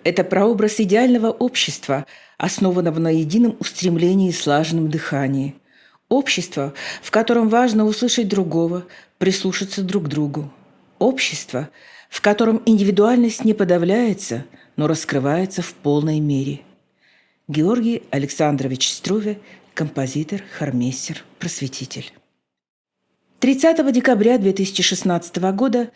Это прообраз идеального общества, основанного на едином устремлении и слаженном дыхании. Общество, в котором важно услышать другого, прислушаться друг к другу. Общество, в котором индивидуальность не подавляется, но раскрывается в полной мере. Георгий Александрович Струве, композитор, хормейстер, просветитель. 30 декабря 2016 года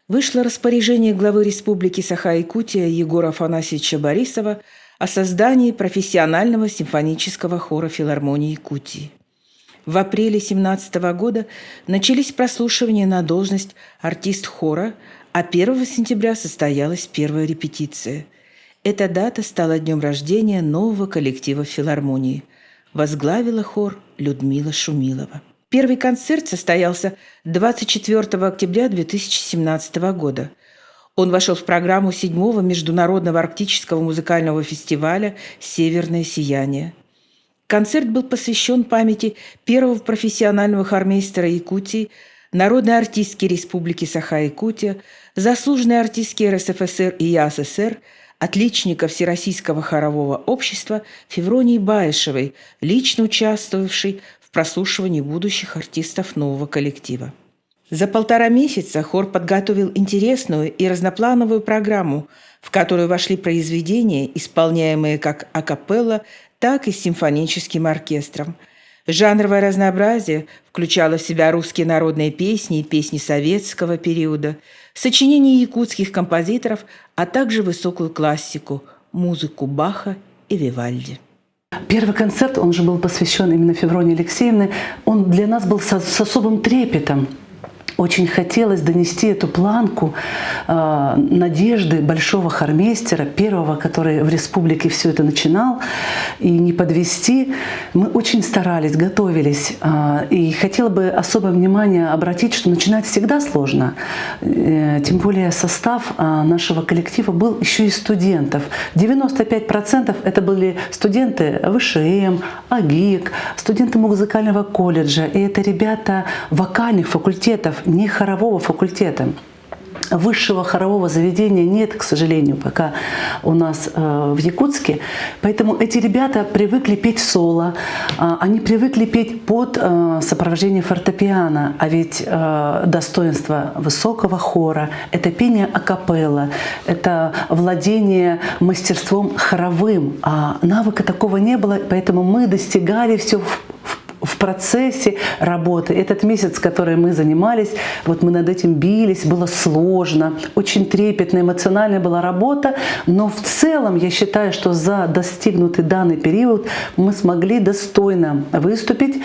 вышло распоряжение главы Республики Саха-Якутия Егора Афанасьевича Борисова о создании профессионального симфонического хора филармонии Якутии. В апреле 2017 года начались прослушивания на должность артист хора, а 1 сентября состоялась первая репетиция. Эта дата стала днем рождения нового коллектива филармонии. Возглавила хор Людмила Шумилова. Первый концерт состоялся 24 октября 2017 года. Он вошел в программу 7-го Международного арктического музыкального фестиваля «Северное сияние». Концерт был посвящен памяти первого профессионального хормейстера Якутии, народной артистки Республики Саха-Якутия, заслуженной артистки РСФСР и ЯССР, отличника Всероссийского хорового общества Февронии Баишевой, лично участвовавшей в прослушивании будущих артистов нового коллектива. За 1,5 месяца хор подготовил интересную и разноплановую программу, в которую вошли произведения, исполняемые как акапелла, так и с симфоническим оркестром. Жанровое разнообразие включало в себя русские народные песни и песни советского периода, сочинения якутских композиторов, а также высокую классику, музыку Баха и Вивальди. Первый концерт, он же был посвящен именно Февронии Алексеевне, он для нас был с особым трепетом. Очень хотелось донести эту планку надежды большого хормейстера, первого, который в республике все это начинал, и не подвести. Мы очень старались, готовились. И хотела бы особое внимание обратить, что начинать всегда сложно. Тем более состав нашего коллектива был еще и студентов. 95% это были студенты ВШМ, АГИК, студенты музыкального колледжа. И это ребята вокальных факультетов, не хорового факультета. Высшего хорового заведения нет, к сожалению, пока у нас в Якутске. Поэтому эти ребята привыкли петь соло, они привыкли петь под сопровождение фортепиано. А ведь достоинство высокого хора — это пение акапелла, это владение мастерством хоровым. А навыка такого не было, поэтому мы достигали все в процессе работы. Этот месяц, который мы занимались, вот мы над этим бились, было сложно, очень трепетно, эмоциональная была работа, но в целом я считаю, что за достигнутый данный период мы смогли достойно выступить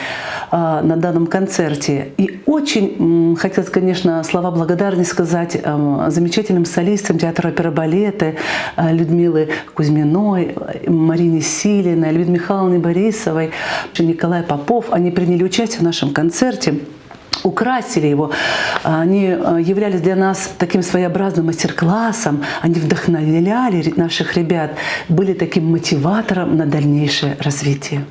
на данном концерте. И очень хотелось, конечно, слова благодарности сказать замечательным солистам театра оперы и балета Людмилы Кузьминой, Марине Силиной, Людмиле Михайловне Борисовой, Николай Попов. Они приняли участие в нашем концерте, украсили его. Они являлись для нас таким своеобразным мастер-классом. Они вдохновляли наших ребят, были таким мотиватором на дальнейшее развитие.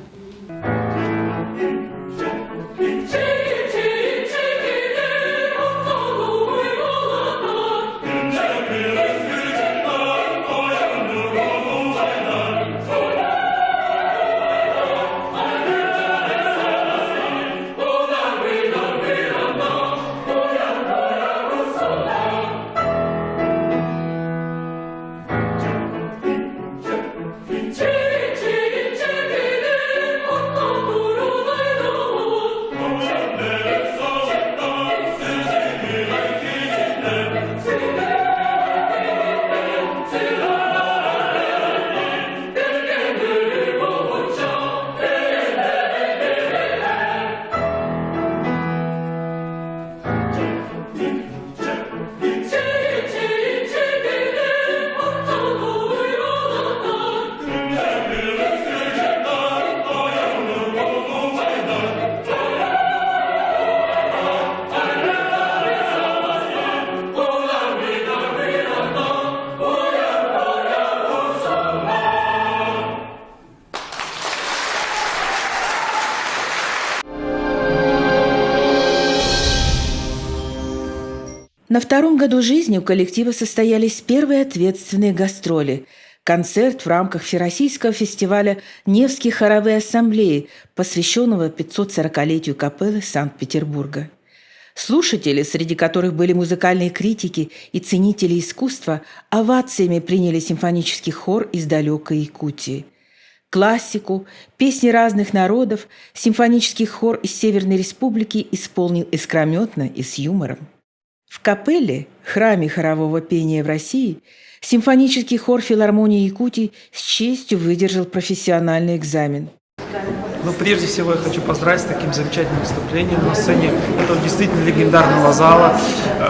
На 2-м году жизни у коллектива состоялись первые ответственные гастроли. концерт в рамках Всероссийского фестиваля Невской хоровой ассамблеи, посвященного 540-летию капеллы Санкт-Петербурга. Слушатели, среди которых были музыкальные критики и ценители искусства, овациями приняли симфонический хор из далекой Якутии. Классику, песни разных народов симфонический хор из Северной Республики исполнил искрометно и с юмором. В капелле, храме хорового пения в России, симфонический хор филармонии Якутии с честью выдержал профессиональный экзамен. Но прежде всего я хочу поздравить с таким замечательным выступлением на сцене этого действительно легендарного зала.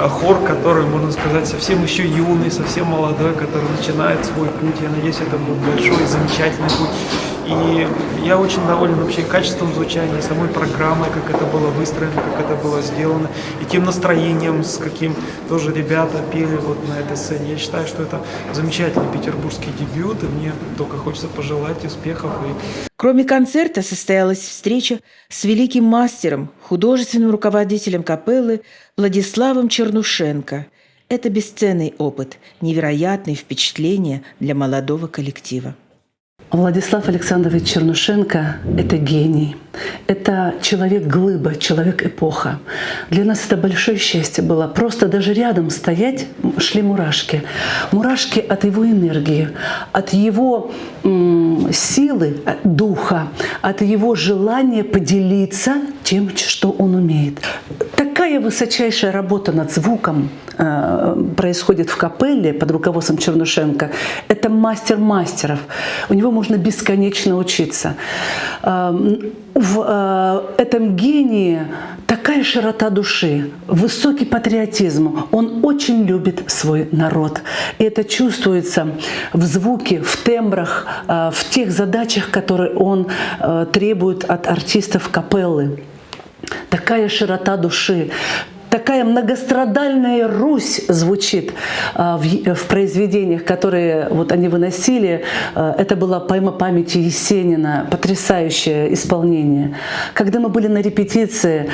Хор, который, можно сказать, совсем еще юный, совсем молодой, который начинает свой путь. Я надеюсь, это будет большой и замечательный путь. И я очень доволен вообще качеством звучания, самой программой, как это было выстроено, как это было сделано, и тем настроением, с каким тоже ребята пели вот на этой сцене. Я считаю, что это замечательный петербургский дебют, и мне только хочется пожелать успехов. Кроме концерта состоялась встреча с великим мастером, художественным руководителем капеллы Владиславом Чернушенко. Это бесценный опыт, невероятные впечатления для молодого коллектива. Владислав Александрович Чернушенко – это гений. Это человек-глыба, человек-эпоха. Для нас это большое счастье было. Просто даже рядом стоять шли мурашки. Мурашки от его энергии, от его силы, духа, от его желания поделиться тем, что он умеет. Такая высочайшая работа над звуком происходит в капелле под руководством Чернушенко. Это мастер мастеров. У него можно бесконечно учиться. В этом гении такая широта души, высокий патриотизм. Он очень любит свой народ. И это чувствуется в звуке, в тембрах, в тех задачах, которые он требует от артистов капеллы. Такая широта души. Такая многострадальная Русь звучит в произведениях, которые вот они выносили. Это была поэма памяти Есенина, потрясающее исполнение. Когда мы были на репетиции,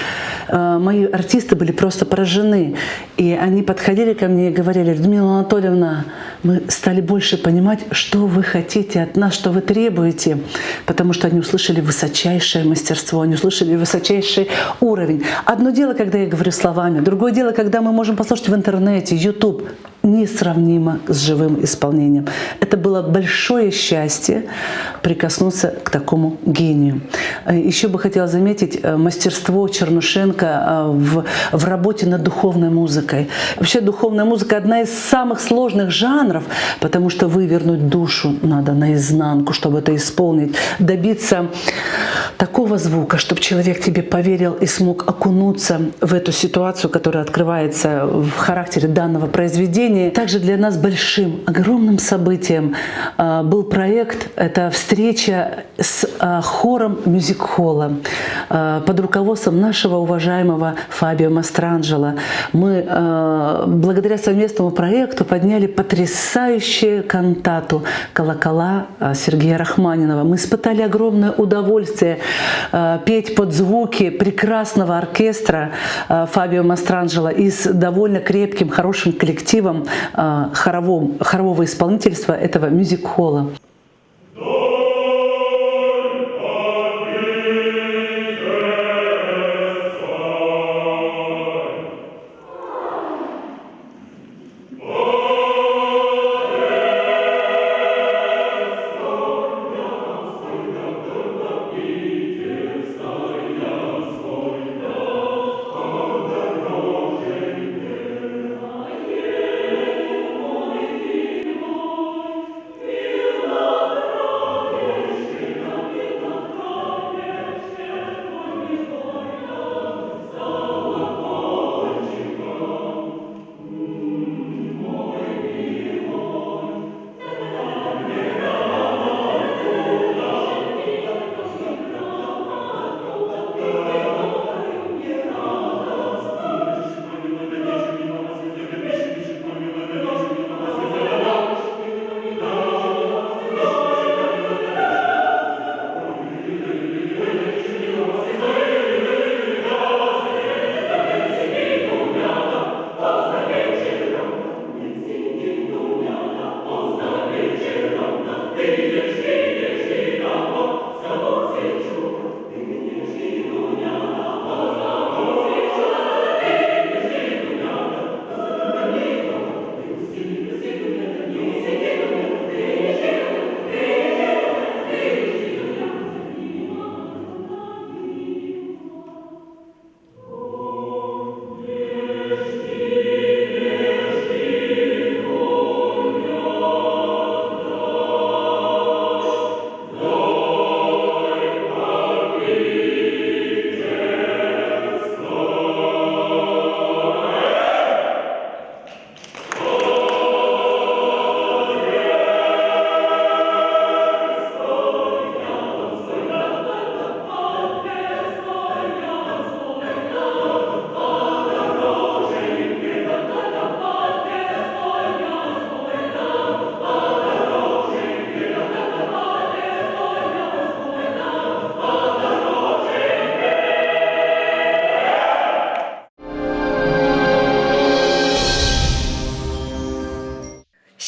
мои артисты были просто поражены. И они подходили ко мне и говорили: Людмила Анатольевна, мы стали больше понимать, что вы хотите от нас, что вы требуете. Потому что они услышали высочайшее мастерство, они услышали высочайший уровень. Одно дело, когда я говорю словами, другое дело, когда мы можем послушать в интернете, YouTube, несравнимо с живым исполнением. Это было большое счастье прикоснуться к такому гению. Еще бы хотела заметить мастерство Чернушенко в работе над духовной музыкой. Вообще духовная музыка — одна из самых сложных жанров, потому что вывернуть душу надо наизнанку, чтобы это исполнить, добиться такого звука, чтобы человек тебе поверил и смог окунуться в эту ситуацию, которая открывается в характере данного произведения. Также для нас большим, огромным событием был проект, это встреча с хором мюзик-холла под руководством нашего уважаемого Фабио Мастранджело. Мы благодаря совместному проекту подняли потрясающую кантату «Колокола» Сергея Рахманинова. Мы испытали огромное удовольствие петь под звуки прекрасного оркестра Фабио Мастранджело и с довольно крепким, хорошим коллективом хорового исполнительства этого мюзик-холла. Will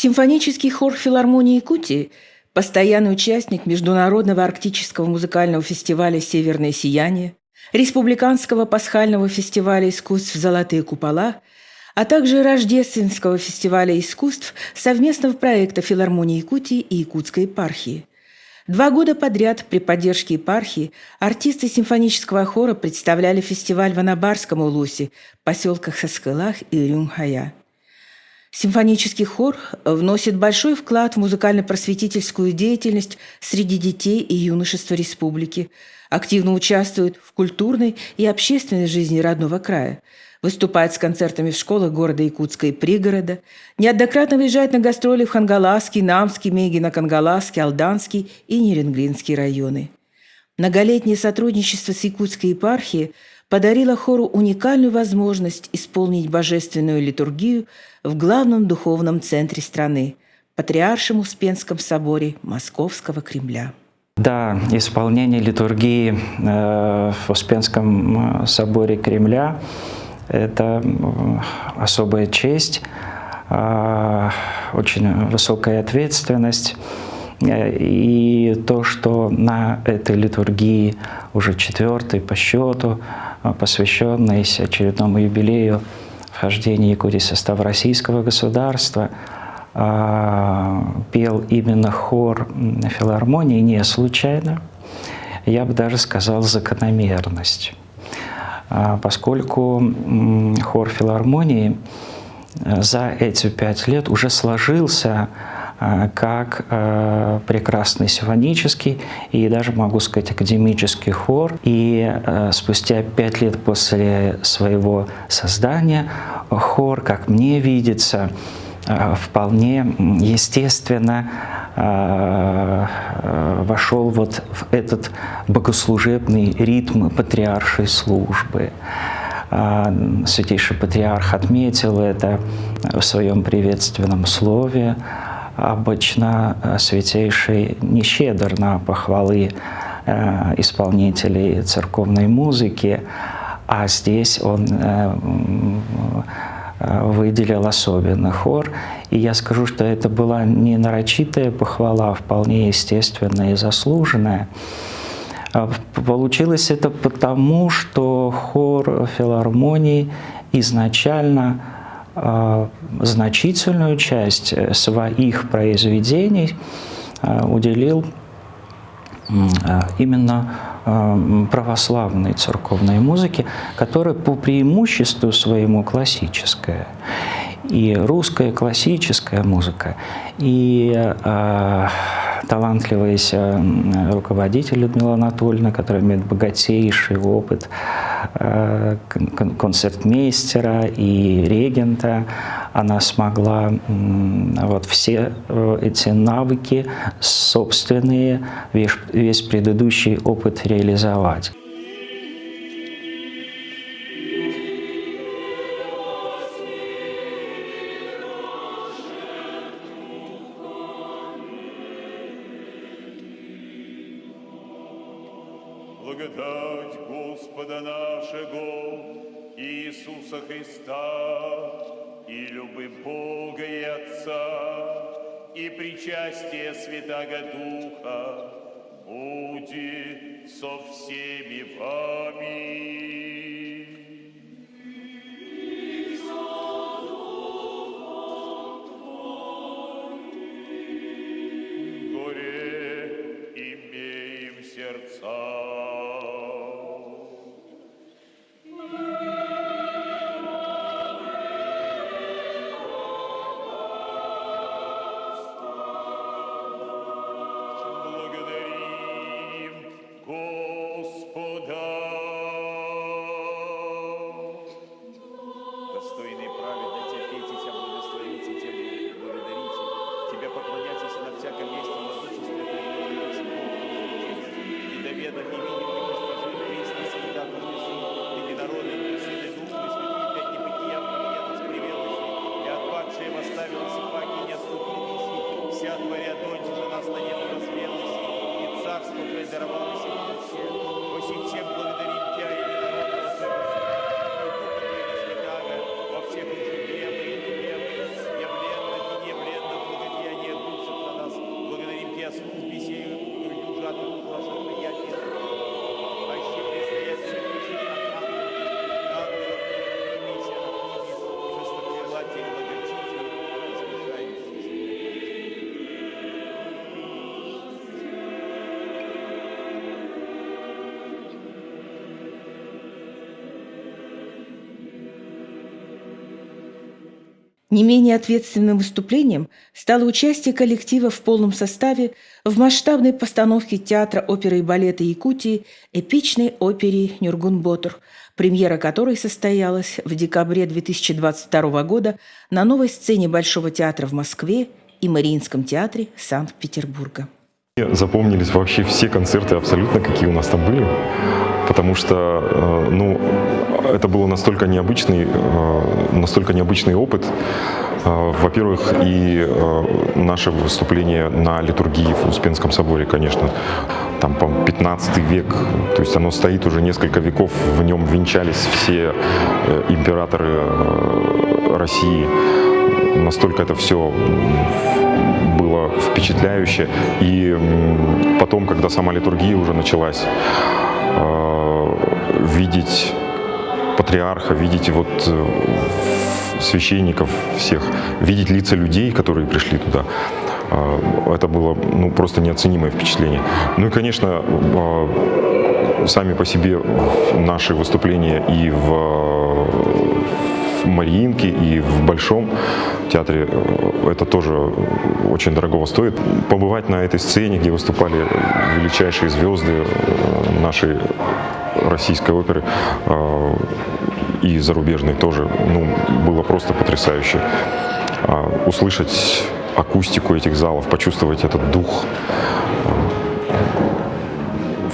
Симфонический хор филармонии Якутии – постоянный участник Международного арктического музыкального фестиваля «Северное сияние», Республиканского пасхального фестиваля искусств «Золотые купола», а также Рождественского фестиваля искусств совместного проекта филармонии Якутии и Якутской епархии. 2 года подряд при поддержке епархии артисты симфонического хора представляли фестиваль в Анабарском улусе, поселках Саскылах и Рюмхая. Симфонический хор вносит большой вклад в музыкально-просветительскую деятельность среди детей и юношества республики, активно участвует в культурной и общественной жизни родного края, выступает с концертами в школах города Якутска и пригорода, неоднократно выезжает на гастроли в Хангаласский, Намский, Мегино-Кангаласский, Алданский и Неренгринский районы. Многолетнее сотрудничество с Якутской епархией подарило хору уникальную возможность исполнить божественную литургию в главном духовном центре страны – Патриаршем Успенском соборе Московского Кремля. Да, исполнение литургии в Успенском соборе Кремля – это особая честь, очень высокая ответственность. И то, что на этой литургии уже 4-й по счету, посвященной очередному юбилею вхождения Якутии в состав российского государства, пел именно хор филармонии не случайно, я бы даже сказал, закономерность. Поскольку хор филармонии за эти 5 лет уже сложился как прекрасный симфонический и даже, могу сказать, академический хор. И спустя 5 лет после своего создания хор, как мне видится, вполне естественно вошел вот в этот богослужебный ритм патриаршей службы. Святейший Патриарх отметил это в своем приветственном слове. Обычно Святейший не щедр на похвалы исполнителей церковной музыки, а здесь он выделил особенно хор. И я скажу, что это была не нарочитая похвала, а вполне естественная и заслуженная. Получилось это потому, что хор филармонии изначально значительную часть своих произведений уделил именно православной церковной музыке, которая по преимуществу своему классическая. И русская классическая музыка, и талантливый руководитель Людмила Анатольевна, которая имеет богатейший опыт концертмейстера и регента, она смогла вот все эти навыки собственные, весь предыдущий опыт реализовать. Благодать Господа нашего Иисуса Христа и любовь Бога и Отца и причастие Святаго Духа будет со всеми вами. Горе имеем сердца. Поклоняйтесь на всяком месте, владычестве Твоего, и доведом имени Не менее ответственным выступлением стало участие коллектива в полном составе в масштабной постановке театра оперы и балета Якутии эпичной опере «Нюргун-Ботур», премьера которой состоялась в декабре 2022 года на новой сцене Большого театра в Москве и Мариинском театре Санкт-Петербурга. Мне запомнились вообще все концерты абсолютно, какие у нас там были, потому что это был настолько необычный опыт. Во-первых, и наше выступление на литургии в Успенском соборе, конечно, там, по-моему, 15 век, то есть оно стоит уже несколько веков, в нем венчались все императоры России. Настолько это все было впечатляюще. И потом, когда сама литургия уже началась, видеть патриарха, видеть священников всех, видеть лица людей, которые пришли туда, это было просто неоценимое впечатление. Ну и, конечно, сами по себе наши выступления и в Мариинке, и в Большом театре, это тоже очень дорого стоит. Побывать на этой сцене, где выступали величайшие звезды нашей российской оперы и зарубежной тоже, было просто потрясающе. Услышать акустику этих залов, почувствовать этот дух.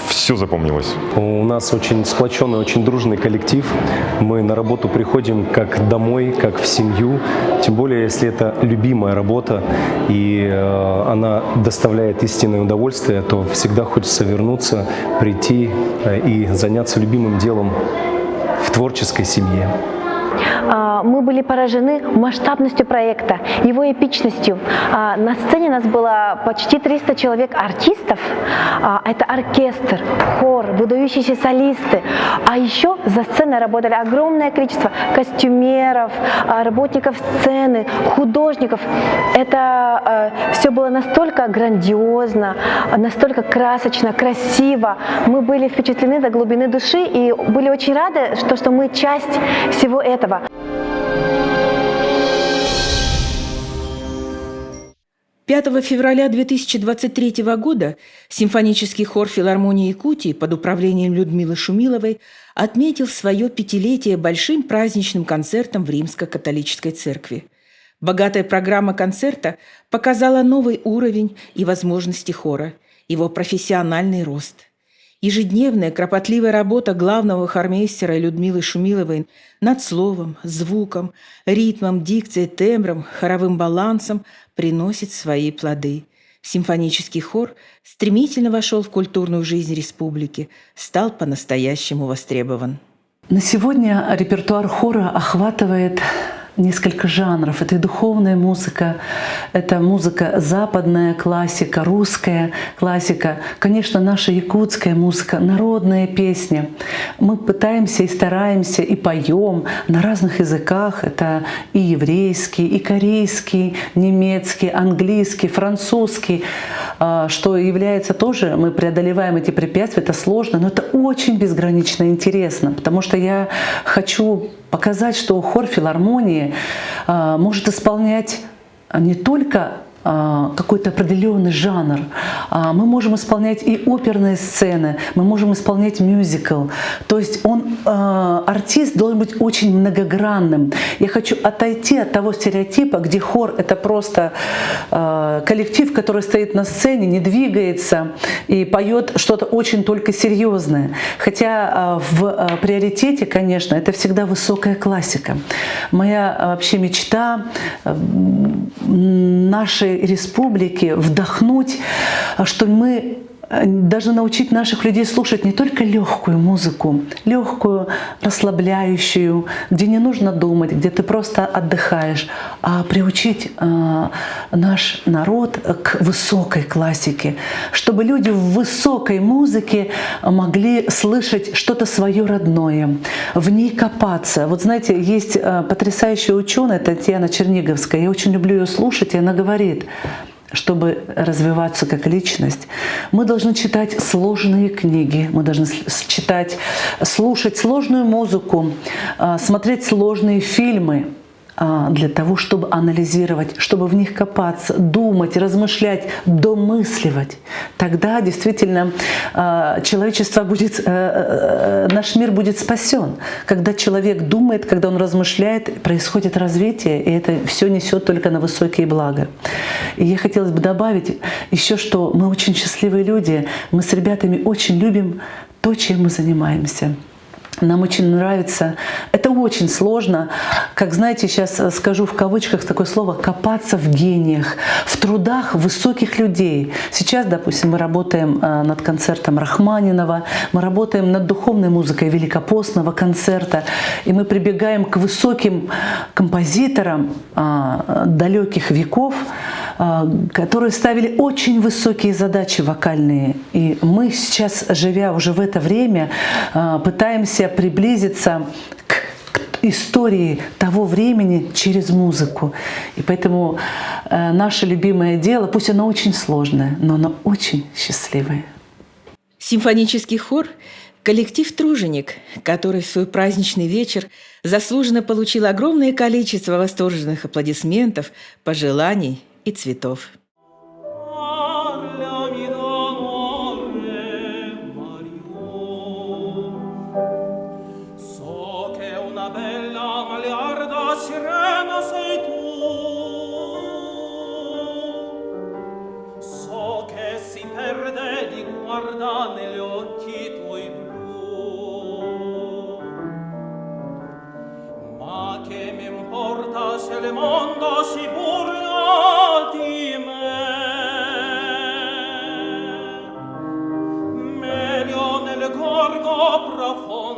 Все запомнилось. У нас очень сплоченный, очень дружный коллектив. Мы на работу приходим как домой, как в семью. Тем более, если это любимая работа, и она доставляет истинное удовольствие, то всегда хочется вернуться, прийти и заняться любимым делом в творческой семье. Мы были поражены масштабностью проекта, его эпичностью. На сцене нас было почти 300 человек артистов. Это оркестр, хор, выдающиеся солисты. А еще за сценой работали огромное количество костюмеров, работников сцены, художников. Это все было настолько грандиозно, настолько красочно, красиво. Мы были впечатлены до глубины души и были очень рады, что мы часть всего этого. 5 февраля 2023 года симфонический хор филармонии Якутии под управлением Людмилы Шумиловой отметил свое 5-летие большим праздничным концертом в Римско-католической церкви. Богатая программа концерта показала новый уровень и возможности хора, его профессиональный рост. Ежедневная кропотливая работа главного хормейстера Людмилы Шумиловой над словом, звуком, ритмом, дикцией, тембром, хоровым балансом приносит свои плоды. Симфонический хор стремительно вошел в культурную жизнь республики, стал по-настоящему востребован. На сегодня репертуар хора охватывает несколько жанров. Это и духовная музыка, это музыка западная, классика, русская классика, конечно, наша якутская музыка, народная песня. Мы пытаемся и стараемся, и поем на разных языках. Это и еврейский, и корейский, немецкий, английский, французский, что является тоже, мы преодолеваем эти препятствия, это сложно, но это очень безгранично интересно, потому что я хочу показать, что хор филармонии может исполнять не только какой-то определенный жанр. Мы можем исполнять и оперные сцены, мы можем исполнять мюзикл. То есть артист должен быть очень многогранным. Я хочу отойти от того стереотипа, где хор — это просто коллектив, который стоит на сцене, не двигается и поет что-то очень только серьезное. Хотя в приоритете, конечно, это всегда высокая классика. Моя вообще мечта нашей республики вдохнуть, что мы должны научить наших людей слушать не только легкую музыку, легкую, расслабляющую, где не нужно думать, где ты просто отдыхаешь, а приучить наш народ к высокой классике, чтобы люди в высокой музыке могли слышать что-то свое родное, в ней копаться. Вот знаете, есть потрясающая ученая Татьяна Черниговская, я очень люблю ее слушать, и она говорит: чтобы развиваться как личность, мы должны читать сложные книги, мы должны слушать сложную музыку, смотреть сложные фильмы, для того, чтобы анализировать, чтобы в них копаться, думать, размышлять, домысливать. Тогда действительно человечество будет, наш мир будет спасен. Когда человек думает, когда он размышляет, происходит развитие, и это все несет только на высокие блага. И я хотела бы добавить еще, что мы очень счастливые люди, мы с ребятами очень любим то, чем мы занимаемся. Нам очень нравится, это очень сложно, как, знаете, сейчас скажу в кавычках такое слово, копаться в гениях, в трудах высоких людей. Сейчас, допустим, мы работаем над концертом Рахманинова, мы работаем над духовной музыкой Великопостного концерта, и мы прибегаем к высоким композиторам далеких веков, которые ставили очень высокие задачи вокальные. И мы сейчас, живя уже в это время, пытаемся приблизиться к истории того времени через музыку. И поэтому наше любимое дело, пусть оно очень сложное, но оно очень счастливое. Симфонический хор – коллектив «Труженик», который в свой праздничный вечер заслуженно получил огромное количество восторженных аплодисментов, пожеланий и цветов. Negli occhi tuoi blu, ma che mi importa se il mondo si burla di me? Meglio nel gorgo profondo